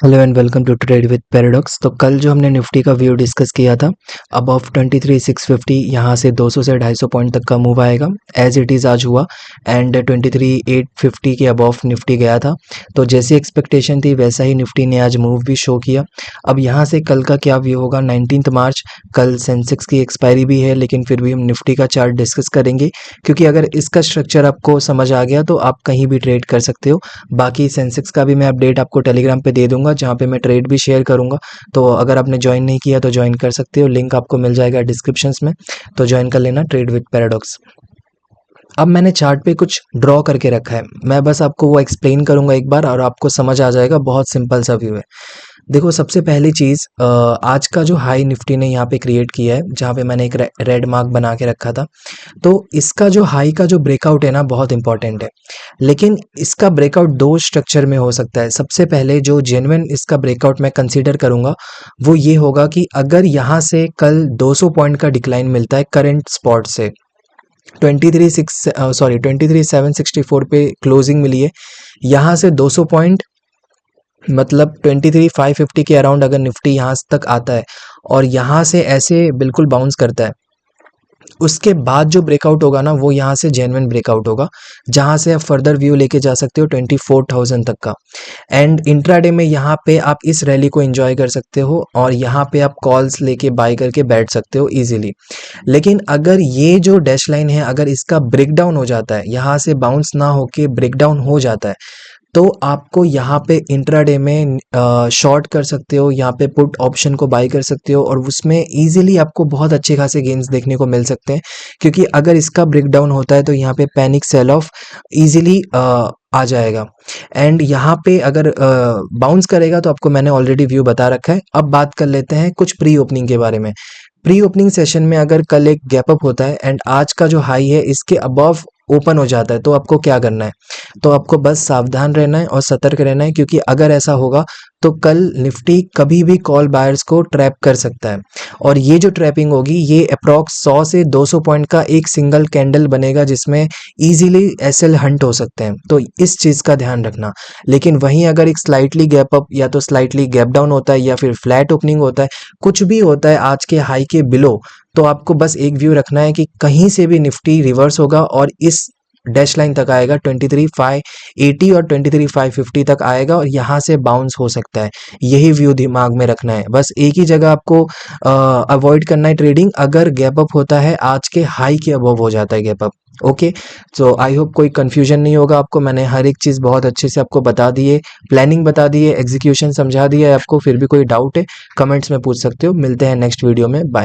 Hello and welcome to trade with paradox. तो कल जो हमने निफ्टी का व्यू डिस्कस किया था, अबव 23,650 यहाँ से 200 से 250 पॉइंट तक का मूव आएगा एज इट इज़ आज हुआ। एंड 23,850 के अबव निफ्टी गया था। तो जैसी एक्सपेक्टेशन थी वैसा ही निफ्टी ने आज मूव भी शो किया। अब यहाँ से कल का क्या व्यू होगा, 19 मार्च कल सेंसेक्स की एक्सपायरी भी है, लेकिन फिर भी हम निफ्टी का चार्ट डिस्कस करेंगे क्योंकि अगर इसका स्ट्रक्चर आपको समझ आ गया तो आप कहीं भी ट्रेड कर सकते हो। बाकी सेंसेक्स का भी मैं अपडेट आपको टेलीग्राम पे दे दूंगा जहाँ पे मैं ट्रेड भी शेयर करूंगा। तो अगर आपने ज्वाइन नहीं किया तो ज्वाइन कर सकते हो, लिंक आपको मिल जाएगा डिस्क्रिप्शंस में। तो ज्वाइन कर लेना ट्रेड विद पैराडॉक्स। अब मैंने चार्ट पे कुछ ड्रॉ करके रखा है, मैं बस आपको वो एक्सप्लेन करूंगा एक बार और आपको समझ आ जाएगा। बहुत सिंपल सा व्यू है। देखो, सबसे पहली चीज़, आज का जो हाई निफ्टी ने यहाँ पे क्रिएट किया है, जहाँ पे मैंने एक रेड मार्क बना के रखा था, तो इसका जो हाई का जो ब्रेकआउट है ना, बहुत इंपॉर्टेंट है। लेकिन इसका ब्रेकआउट दो स्ट्रक्चर में हो सकता है। सबसे पहले जो जेन्युइन इसका ब्रेकआउट मैं कंसीडर करूंगा वो ये होगा कि अगर यहाँ से कल 200 पॉइंट का डिक्लाइन मिलता है करंट स्पॉट से, 23,764 पे क्लोजिंग मिली है, यहाँ से 200 पॉइंट मतलब 23,550 के अराउंड अगर निफ्टी यहाँ तक आता है और यहाँ से ऐसे बिल्कुल बाउंस करता है, उसके बाद जो ब्रेकआउट होगा ना वो यहाँ से जेन्युइन ब्रेकआउट होगा, जहाँ से आप फर्दर व्यू लेके जा सकते हो 24,000 तक का। एंड इंट्राडे में यहाँ पे आप इस रैली को एंजॉय कर सकते हो और यहाँ पे आप कॉल्स लेके बाय करके बैठ सकते हो इजीली। लेकिन अगर ये जो डैश लाइन है, अगर इसका ब्रेकडाउन हो जाता है, यहाँ से बाउंस ना होके ब्रेकडाउन हो जाता है, तो आपको यहाँ पे इंट्राडे में शॉर्ट कर सकते हो, यहाँ पे पुट ऑप्शन को बाय कर सकते हो और उसमें इजीली आपको बहुत अच्छे खासे गेन्स देखने को मिल सकते हैं। क्योंकि अगर इसका ब्रेकडाउन होता है तो यहाँ पे पैनिक सेल ऑफ इजीली आ जाएगा। एंड यहाँ पे अगर बाउंस करेगा तो आपको मैंने ऑलरेडी व्यू बता रखा है। अब बात कर लेते हैं कुछ प्री ओपनिंग के बारे में। प्री ओपनिंग सेशन में अगर कल एक गैप अप होता है एंड आज का जो हाई है इसके अबव ओपन हो जाता है, तो आपको क्या करना है? तो आपको बस सावधान रहना है और सतर्क रहना है, क्योंकि अगर ऐसा होगा तो कल निफ्टी कभी भी कॉल बायर्स को ट्रैप कर सकता है। और ये जो ट्रैपिंग होगी ये अप्रॉक्स 100 से 200 पॉइंट का एक सिंगल कैंडल बनेगा, जिसमें इजीली एसएल हंट हो सकते हैं, तो इस चीज़ का ध्यान रखना। लेकिन वहीं अगर एक स्लाइटली गैप अप या तो स्लाइटली गैप डाउन होता है या फिर फ्लैट ओपनिंग होता है, कुछ भी होता है आज के हाई के बिलो, तो आपको बस एक व्यू रखना है कि कहीं से भी निफ्टी रिवर्स होगा और इस डैश लाइन तक आएगा, 23,580 और 23,550 तक आएगा और यहाँ से बाउंस हो सकता है। यही व्यू दिमाग में रखना है। बस एक ही जगह आपको अवॉइड करना है ट्रेडिंग, अगर गैप अप होता है आज के हाई के अबव हो जाता है gap up. Okay, so I hope कोई कंफ्यूजन नहीं होगा आपको। मैंने हर एक चीज़ बहुत अच्छे से आपको बता दी है, प्लानिंग बता दी है, एग्जीक्यूशन समझा दिया है आपको। फिर भी कोई डाउट है कमेंट्स में पूछ सकते हो। मिलते हैं नेक्स्ट वीडियो में, बाय।